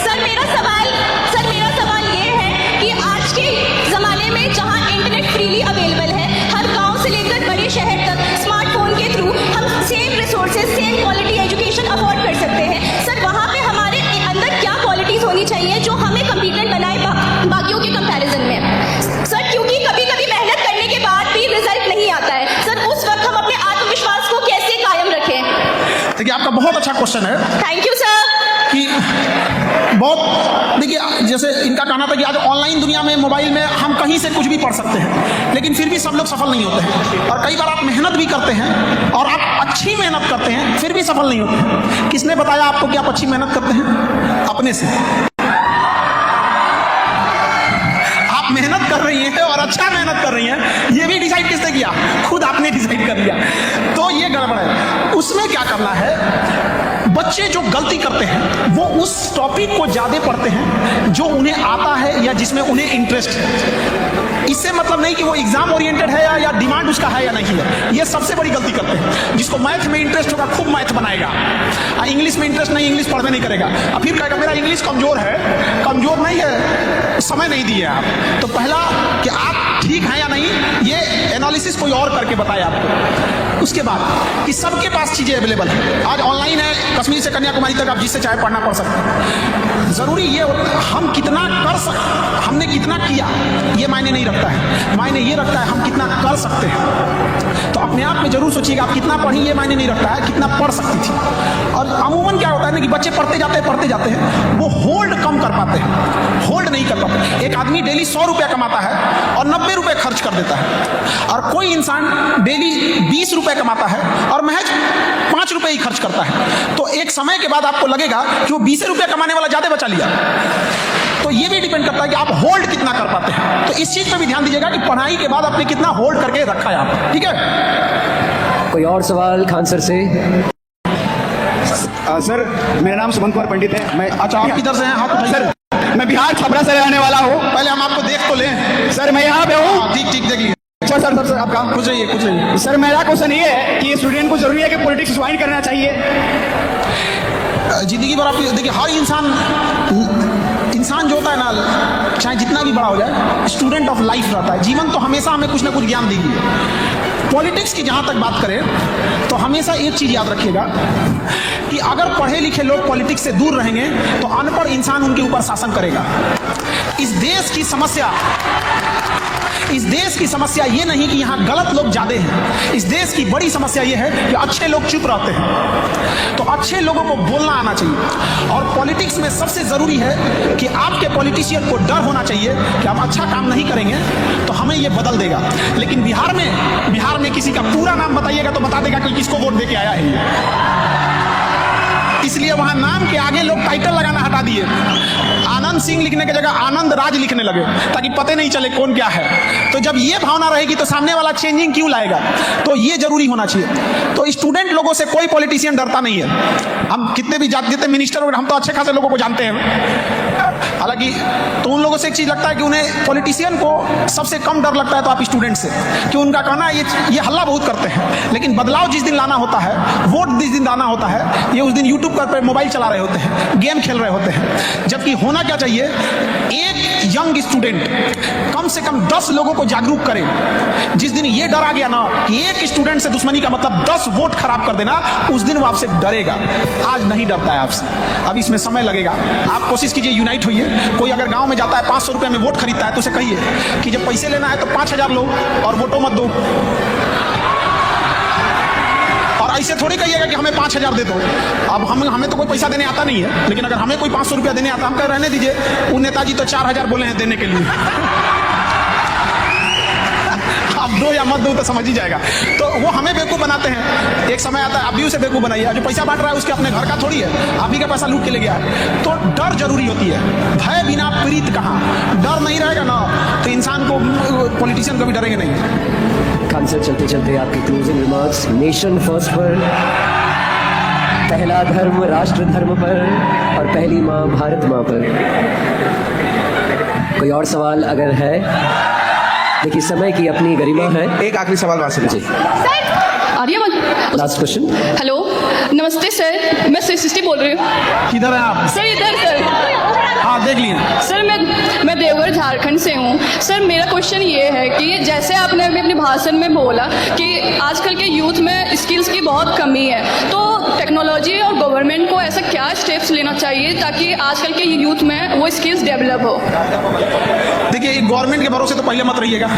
मेरा सवाल ये है कि आज के ज़माने में जहाँ इंटरनेट फ्रीली अवेलेबल है, हर गांव से लेकर बड़े शहर तक स्मार्टफोन के थ्रू हम same resources, same quality education afford कर सकते हैं। सर, वहाँ पे हमारे अंदर क्या क्वालिटीज़ होनी चाहिए जो हमें कम्पिटेंट बनाए बाकियों के कंपैरिजन में? सर, क्योंकि कभी कभी मेहनत करने के बाद भी रिजल्ट नहीं आता है। सर, उस वक्त हम अपने आत्मविश्वास को कैसे कायम रखें? देखिए, आपका बहुत अच्छा क्वेश्चन है थैंक यू सर। कि बहुत, देखिए, जैसे इनका कहना था कि आज ऑनलाइन दुनिया में, मोबाइल में हम कहीं से कुछ भी पढ़ सकते हैं, लेकिन फिर भी सब लोग सफल नहीं होते हैं। और कई बार आप मेहनत भी करते हैं और आप अच्छी मेहनत करते हैं, फिर भी सफल नहीं होते हैं। किसने बताया आपको कि आप अच्छी मेहनत करते हैं? अपने से। आप मेहनत कर रही हैं और अच्छा मेहनत कर रही हैं, ये भी डिसाइड किसने किया? खुद आपने डिसाइड कर लिया। तो ये गड़बड़ है। उसमें क्या करना है, बच्चे जो गलती करते हैं वो उस टॉपिक को ज्यादा पढ़ते हैं जो उन्हें आता है या जिसमें उन्हें इंटरेस्ट है। इससे मतलब नहीं कि वो एग्जाम ओरिएंटेड है या डिमांड उसका है या नहीं है। ये सबसे बड़ी गलती करते हैं। जिसको मैथ में इंटरेस्ट होगा खूब मैथ बनाएगा, इंग्लिश में इंटरेस्ट नहीं, इंग्लिश पढ़ने नहीं करेगा, और फिर कहेगा मेरा इंग्लिश कमजोर है। कमजोर नहीं है, समय नहीं दिए आप। तो पहला कि आप ठीक हैं या नहीं, ये एनालिसिस कोई और करके बताए आपको। उसके बाद कि सबके पास चीजें अवेलेबल है। आज ऑनलाइन है, कश्मीर से कन्याकुमारी तक आप जिससे चाहे पढ़ना पढ़ सकते हैं। जरूरी ये हम कितना कर सकते, हमने कितना किया, ये मायने नहीं रखता है। मायने ये रखता है हम कितना कर सकते हैं। तो अपने आप में जरूर सोचिएगा, आप कितना पढ़ी ये मायने नहीं रखता है, कितना पढ़ सकती थी। और अमूमन क्या होता है ना कि बच्चे पढ़ते जाते हैं, वो होल्ड कम कर पाते हैं, होल्ड नहीं कर पाते। एक आदमी डेली 100 रुपया कमाता है और 90 रुपये खर्च कर देता है, और कोई इंसान डेली 20 रुपये कमाता है और महज 5 रुपये ही खर्च करता है। तो एक समय के बाद आपको लगेगा कि वो 20 रुपये कमाने वाला ज्यादा बचा लिया। तो ये भी डिपेंड करता है कि आप होल्ड कितना कर पाते हैं। तो इस चीज पे भी ध्यान दीजिएगा कि पढ़ाई के बाद आपने कितना होल्ड करके रखा है आप। ठीक है, कोई और सवाल खान सर से? सर, मेरा नाम सुमन कुमार पंडित है। मैं अच्छा, आप किधर से हैं? हाथ उठाइए। सर, मैं बिहार छपरा से रहने वाला हूँ। पहले हम आपको देख तो लें। सर, मैं यहाँ पे हूँ। ठीक देखिए। अच्छा सर, आप कहाँ? कुछ रहिए। सर, मेरा क्वेश्चन ये है कि स्टूडेंट को जरूरी है कि पॉलिटिक्स ज्वाइन करना चाहिए? जिंदगी भर आप देखिए, हर इंसान जो होता है ना, चाहे जितना भी बड़ा हो जाए, स्टूडेंट ऑफ लाइफ रहता है। जीवन तो हमेशा हमें कुछ ना कुछ ज्ञान देगी। पॉलिटिक्स की जहाँ तक बात करें तो हमेशा एक चीज़ याद रखिएगा कि अगर पढ़े लिखे लोग पॉलिटिक्स से दूर रहेंगे तो अनपढ़ इंसान उनके ऊपर शासन करेगा। इस देश की समस्या ये नहीं कि यहाँ गलत लोग ज्यादा हैं। इस देश की बड़ी समस्या ये है कि अच्छे लोग चुप रहते हैं। तो अच्छे लोगों को बोलना आना चाहिए। और पॉलिटिक्स में सबसे जरूरी है कि आपके पॉलिटिशियन को डर होना चाहिए कि आप अच्छा काम नहीं करेंगे तो हमें ये बदल देगा। लेकिन बिहार में किसी का पूरा नाम बताइएगा तो बता देगा कि किसको वोट देके आया है ये। इसलिए वहां नाम के आगे लोग टाइटल लगाना हटा दिए। आनंद सिंह लिखने की जगह आनंद राज लिखने लगे ताकि पता नहीं चले कौन क्या है। तो जब ये भावना रहेगी तो सामने वाला चेंजिंग क्यों लाएगा? तो ये जरूरी होना चाहिए। तो स्टूडेंट लोगों से कोई पॉलिटिशियन डरता नहीं है। हम कितने भी जितने मिनिस्टर वगैरह, हम तो अच्छे खासे लोगों को जानते हैं। हालांकि तो उन लोगों से एक चीज लगता है कि उन्हें पॉलिटिशियन को सबसे कम डर लगता है तो आप स्टूडेंट से, कि उनका कहना है ये हल्ला बहुत करते हैं, लेकिन बदलाव जिस दिन लाना होता है, वोट जिस दिन लाना होता है, ये उस दिन यूट्यूब पर मोबाइल चला रहे होते हैं, गेम खेल रहे होते हैं। जबकि होना क्या चाहिए, एक यंग स्टूडेंट कम से कम 10 लोगों को जागरूक करे। जिस दिन ये डर आ गया ना कि एक स्टूडेंट से दुश्मनी का मतलब 10 वोट खराब कर देना, उस दिन वो आपसे डरेगा। आज नहीं डरता है आपसे, अब इसमें समय लगेगा। आप कोशिश कीजिए, यूनाइट होइए। कोई अगर गांव में जाता है 500 रुपए में वोट खरीदता है तो उसे कहिए कि जब पैसे लेना है तो 5000 लो और वोटों मत दो। और ऐसे थोड़ी कहिएगा कि हमें 5000 दे दो। अब हमें तो कोई पैसा देने आता नहीं है, लेकिन अगर हमें कोई 500 रुपया देने आता, हम कह रहने दीजिए, वो नेताजी तो 4000 बोले हैं देने के लिए। आप दो या मत दो तो समझ ही जाएगा। तो वो हमें बेवकूफ बनाते हैं। एक समय आता है आप भी उसे बेवकूफ बनाइए। जो पैसा बांट रहा है उसके अपने घर का थोड़ी है, आप ही का पैसा लूट के ले गया है। तो डर जरूरी होती है। भय बिना प्रीत कहाँ। डर नहीं रहेगा ना तो इंसान को, पॉलिटिशियन को भी डरेंगे नहीं। खान सर, चलते चलते आपके क्लोजिंग रिमार्क्स। नेशन फर्स्ट पर, पहला धर्म राष्ट्र धर्म पर, और पहली माँ भारत माँ पर। कोई और सवाल अगर है? देखिए, समय की अपनी गरिमा है। एक आखिरी सवाल वहां से। जी, sir, Aryaman. Last question. Hello, नमस्ते सर, मैं सृष्टि बोल रही हूँ। किधर है आप? सर इधर सर। हाँ देख लिए। सर मैं देवघर झारखंड से हूँ। सर मेरा क्वेश्चन ये है कि जैसे आपने अभी अपने भाषण में बोला कि आजकल के यूथ में स्किल्स की बहुत कमी है, तो टेक्नोलॉजी और गवर्नमेंट को ऐसा क्या स्टेप्स लेना चाहिए ताकि आजकल के यूथ में वो स्किल्स डेवलप हो? देखिए, गवर्नमेंट के भरोसे तो पहले मत रहिएगा।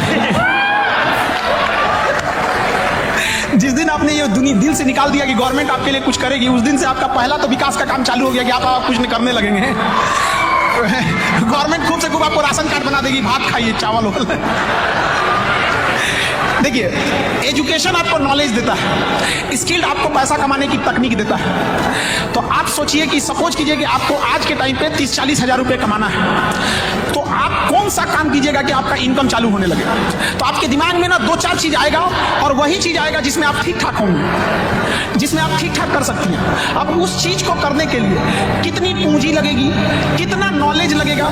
जिस दिन आपने ये दुनिया दिल से निकाल दिया कि गवर्नमेंट आपके लिए कुछ करेगी, उस दिन से आपका पहला तो विकास का काम चालू हो गया कि आप कुछ नहीं करने लगेंगे। गवर्नमेंट खूब से खूब आपको राशन कार्ड बना देगी, भात खाइए चावल वाला। देखिए, एजुकेशन आपको नॉलेज देता है, स्किल्ड आपको पैसा कमाने की तकनीक देता है। तो आप सोचिए कि सपोज कीजिए कि आपको आज के टाइम पे 30-40 हज़ार रुपये कमाना है, तो आप कौन सा काम कीजिएगा कि आपका इनकम चालू होने लगे? तो आपके दिमाग में ना 2-4 चीज आएगा, और वही चीज आएगा जिसमें आप ठीक ठाक होंगे, जिसमें आप ठीक ठाक कर सकती हैं। अब उस चीज को करने के लिए कितनी पूंजी लगेगी, कितना नॉलेज लगेगा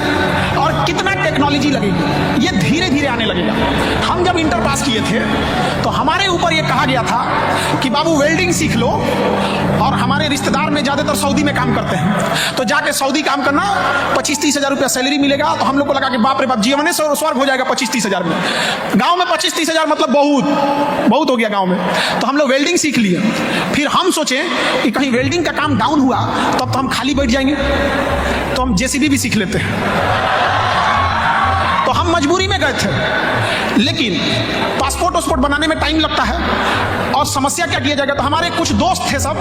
और कितना टेक्नोलॉजी लगेगी, ये धीरे धीरे आने लगेगा। हम जब इंटर पास किए थे तो हमारे ऊपर ये कहा गया था कि बाबू वेल्डिंग सीख लो, और हमारे रिश्तेदार में ज्यादातर सऊदी में काम करते हैं, तो जाके सऊदी काम करना, 25-30 हज़ार रुपया सैलरी मिलेगा। तो हम लोग को लगा कि बाप रे बाप, जीवन में स्वर्ग हो जाएगा 25-30 हज़ार में। गांव में 25-30 हज़ार मतलब बहुत हो गया गांव में। तो हम लोग वेल्डिंग सीख लिए। फिर हम सोचे कि कहीं वेल्डिंग का काम डाउन हुआ तब तो हम खाली बैठ जाएंगे, तो हम जेसीबी भी सीख लेते हैं। तो हम मजबूरी में गए थे, लेकिन पासपोर्ट बनाने में टाइम लगता है, और समस्या क्या किया जाएगा। तो हमारे कुछ दोस्त थे सब,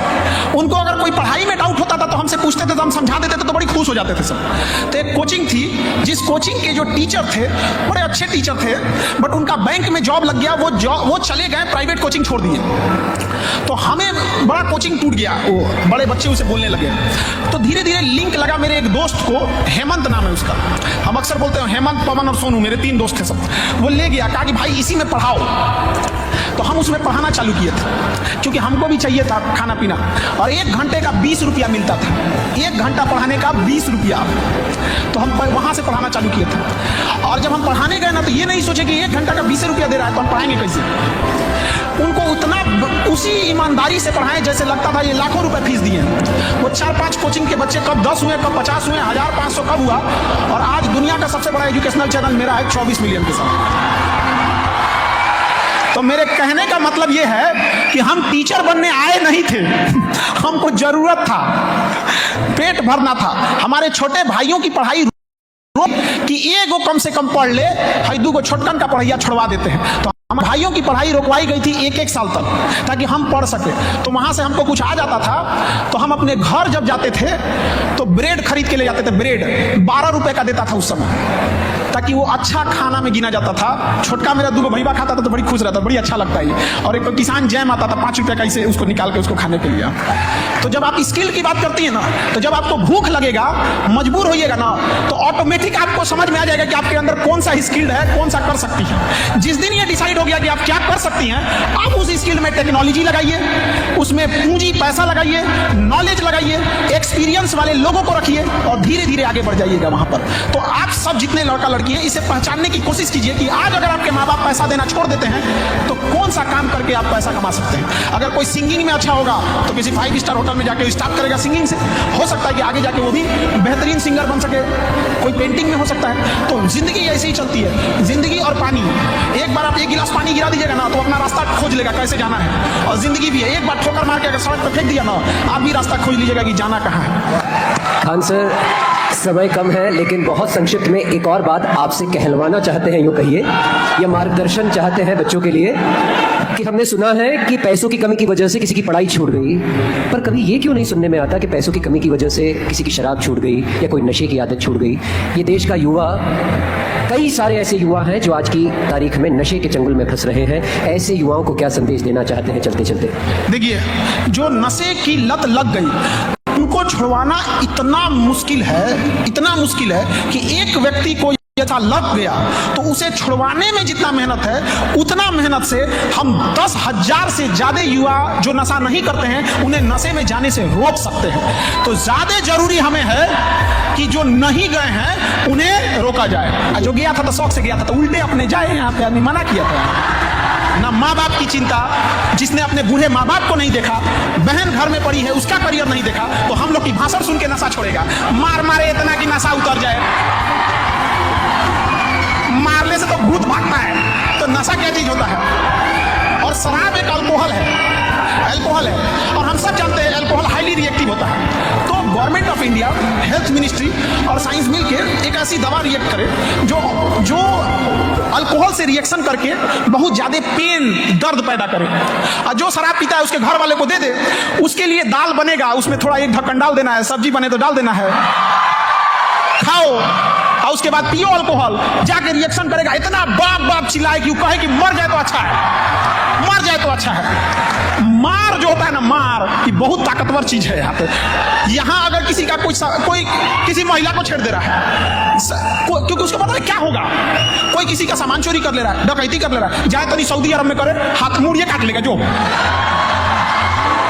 उनको अगर कोई पढ़ाई में डाउट होता था तो हमसे पूछते थे, तो हम समझा देते थे, तो बड़ी खुश हो जाते थे सब। तो एक कोचिंग थी, जिस कोचिंग के जो टीचर थे बड़े अच्छे टीचर थे, बट उनका बैंक में जॉब लग गया, वो चले गए, प्राइवेट कोचिंग छोड़ दिए। तो हमें बड़ा कोचिंग टूट गया, वो बड़े बच्चे उसे बोलने लगे। तो धीरे धीरे लिंक लगा मेरे एक दोस्त को, हेमंत नाम है उसका, हम अक्सर बोलते हैं हेमंत, पवन और सोनू, मेरे 3 दोस्त थे सब। वो ले गया, कहा कि भाई इसी में पढ़ाओ। तो हम उसमें पढ़ाना चालू किए थे, क्योंकि हमको भी चाहिए था खाना पीना, और 1 घंटे का 20 रुपया मिलता था, 1 घंटा पढ़ाने का 20 रुपया। तो हम वहां से पढ़ाना चालू किए थे। और जब हम पढ़ाने गए ना, तो ये नहीं सोचे कि 1 घंटा का 20 रुपया दे रहा है तो हम पढ़ाएंगे कैसे। उनको उतना उसी ईमानदारी से पढ़ाएं जैसे लगता था ये लाखों रुपए फीस दिए। वो 4-5 कोचिंग के बच्चे कब 10 हुए, कब 50 हुए, 1500 कब हुआ, और आज दुनिया का सबसे बड़ा एजुकेशनल चैनल मेरा है 24 मिलियन के साथ। तो मेरे कहने का मतलब यह है कि हम टीचर बनने आए नहीं थे, हमको जरूरत था, पेट भरना था। हमारे छोटे भाइयों की पढ़ाई कि एगो कम से कम पढ़ ले, हैदू को छोटकन का पढ़ैया छोड़वा देते हैं। तो हम भाइयों की पढ़ाई रोकवाई गई थी 1-1 साल तक, ताकि हम पढ़ सके। तो वहां से हमको कुछ आ जाता था, तो हम अपने घर जब जाते थे तो ब्रेड खरीद के ले जाते थे। ब्रेड 12 रुपए का देता था उस समय, ताकि वो अच्छा खाना में गिना जाता था। छोटका मेरा 2 भैया खाता था तो बड़ी खुश रहता, बड़ी अच्छा लगता है। और एक तो किसान जैम आता था 5 रुपए का, इसे उसको निकाल के उसको खाने के लिए। तो जब आप स्किल की बात करती है ना, तो जब आपको भूख लगेगा, मजबूर होइएगा ना, तो ऑटोमेटिक आपको समझ में आ जाएगा कि आपके अंदर कौन सा स्किल्ड है, कौन सा कर सकती है। जिस दिन ये डिसाइड हो गया कि आप क्या कर सकती हैं, आप उस स्किल में टेक्नोलॉजी लगाइए, उसमें पूंजी पैसा लगाइए, नॉलेज लगाइए, एक्सपीरियंस वाले लोगों को रखिए, और धीरे धीरे आगे बढ़ जाइएगा वहां पर। तो आप सब जितने लड़का लड़की हैं, इसे पहचानने की कोशिश कीजिए कि आज अगर आपके माँ बाप पैसा देना छोड़ देते हैं, तो कौन सा काम करके आप पैसा कमा सकते हैं। अगर कोई सिंगिंग में अच्छा होगा तो किसी 5 स्टार होटल में जाके स्टार्ट करेगा सिंगिंग से, हो सकता है कि आगे जाके वो भी बेहतरीन सिंगर बन सके। कोई पेंटिंग में हो सकता है। तो जिंदगी ऐसे ही चलती है, जिंदगी और पानी। एक बार आप 1 गिलास पानी गिरा दीजिएगा ना, तो अपना रास्ता खोज लेगा कैसे जाना है। और जिंदगी भी है, एक बार ठोकर मार के अगर सड़क पर फेंक दिया ना, आप भी रास्ता खोज लीजिएगा कि जाना कहाँ है। खान सर, समय कम है, लेकिन बहुत संक्षिप्त में एक और बात आपसे कहलवाना चाहते हैं, यूँ कहिए, या मार्गदर्शन चाहते हैं बच्चों के लिए, कि हमने सुना है कि पैसों की कमी की वजह से किसी की पढ़ाई छूट गई, पर कभी ये क्यों नहीं सुनने में आता कि पैसों की कमी की वजह से किसी की शराब छूट गई या कोई नशे की आदत छूट गई। ये देश का युवा, कई सारे ऐसे युवा हैं जो आज की तारीख में नशे के चंगुल में फंस रहे हैं। ऐसे युवाओं को क्या संदेश देना चाहते हैं चलते चलते? देखिए, जो नशे की लत लग गई उनको छुड़वाना इतना मुश्किल है कि एक व्यक्ति को यथा लग गया तो उसे छुड़वाने में जितना मेहनत है, उतना मेहनत से हम 10,000 से ज्यादा युवा जो नशा नहीं करते हैं उन्हें नशे में जाने से रोक सकते हैं। तो ज्यादा जरूरी हमें है कि जो नहीं गए हैं उन्हें रोका जाए। जो गया था तो शौक से गया था, तो उल्टे अपने जाए, यहाँ पे आदमी मना किया था। ना माँ बाप की चिंता, जिसने अपने बूढ़े माँ बाप को नहीं देखा, बहन घर में पड़ी है उसका करियर नहीं देखा, तो हम लोग की भाषण सुन के नशा छोड़ेगा। मार मारे इतना कि नशा उतर जाए, मारने से तो भूत भागता है, तो नशा क्या चीज होता है? और शराब एक अल्कोहल है, और हम सब जानते हैं अल्कोहल हाईली रिएक्टिव होता है। तो government of India, health ministry और साइंस मिल के एक ऐसी दवा रिएक्ट करे जो अल्कोहल से रिएक्शन करके बहुत ज्यादा पेन, दर्द पैदा करे। और जो शराब पीता है उसके घर वाले को दे दे, उसके लिए दाल बनेगा, उसमें थोड़ा एक ढक्कन डाल देना है, सब्जी बने तो डाल देना है, खाओ और उसके बाद पियो अल्कोहल, जाके रिएक्शन करेगा, इतना बाप बाप चिल्लाए कि कहे कि मर जाए तो अच्छा है, मर जाए तो अच्छा है। मार जो होता है ना, मार ये बहुत ताकतवर चीज है। यहाँ पे यहाँ अगर किसी का कोई किसी महिला को छेड़ दे रहा है, क्योंकि उसको पता है क्या होगा, कोई किसी का सामान चोरी कर ले रहा है, डकैती कर ले रहा है, जाए तो सऊदी अरब में करे, हाथ मुड़िए काट लेगा जो।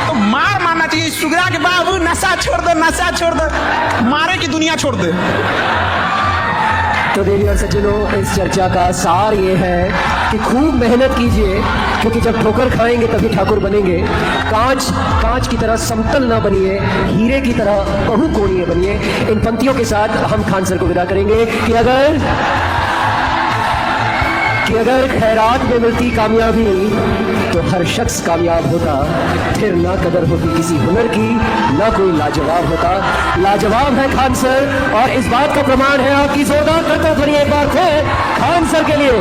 तो मार मारना चाहिए, सुगरा के बाबू नशा छोड़ दो, नशा छोड़ दो, मारे की दुनिया छोड़ दे। तो देवी और सज्जनों, इस चर्चा का सार ये है कि खूब मेहनत कीजिए, क्योंकि जब ठोकर खाएंगे तभी ठाकुर बनेंगे। कांच की तरह समतल ना बनिए, हीरे की तरह बहुकोणीय बनिए। इन पंक्तियों के साथ हम खान सर को विदा करेंगे कि अगर खैरात में मिलती कामयाबी तो हर शख्स कामयाब होता, फिर ना कदर होती किसी हुनर की, ना कोई लाजवाब होता। लाजवाब है खान सर, और इस बात का प्रमाण है आपकी जोरदार करतब ध्वनि एक बार फिर खान सर के लिए।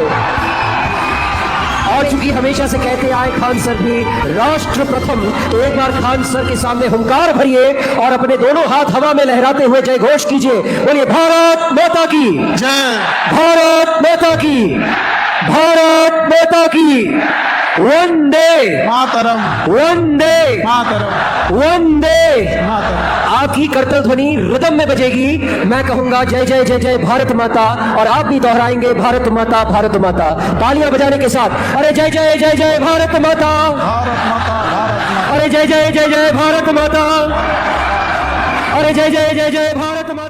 और चूंकि हमेशा से कहते आए खान सर भी राष्ट्र प्रथम, तो एक बार खान सर के सामने हुंकार भरिए और अपने दोनों हाथ हवा में लहराते हुए जय घोष कीजिए। बोलिए भारत माता की जय, भारत माता की, भारत माता की, वंदे मातरम, वंदे मातरम, वंदे। मातरम। आपकी करतल ध्वनि रिदम में बजेगी, मैं कहूंगा जय जय जय जय भारत माता, और आप भी दोहराएंगे भारत माता, भारत माता, तालियां बजाने के साथ। अरे जय जय जय जय भारत माता, भारत माता, भारत माता, अरे जय जय जय जय भारत माता, अरे जय जय जय जय भारत माता।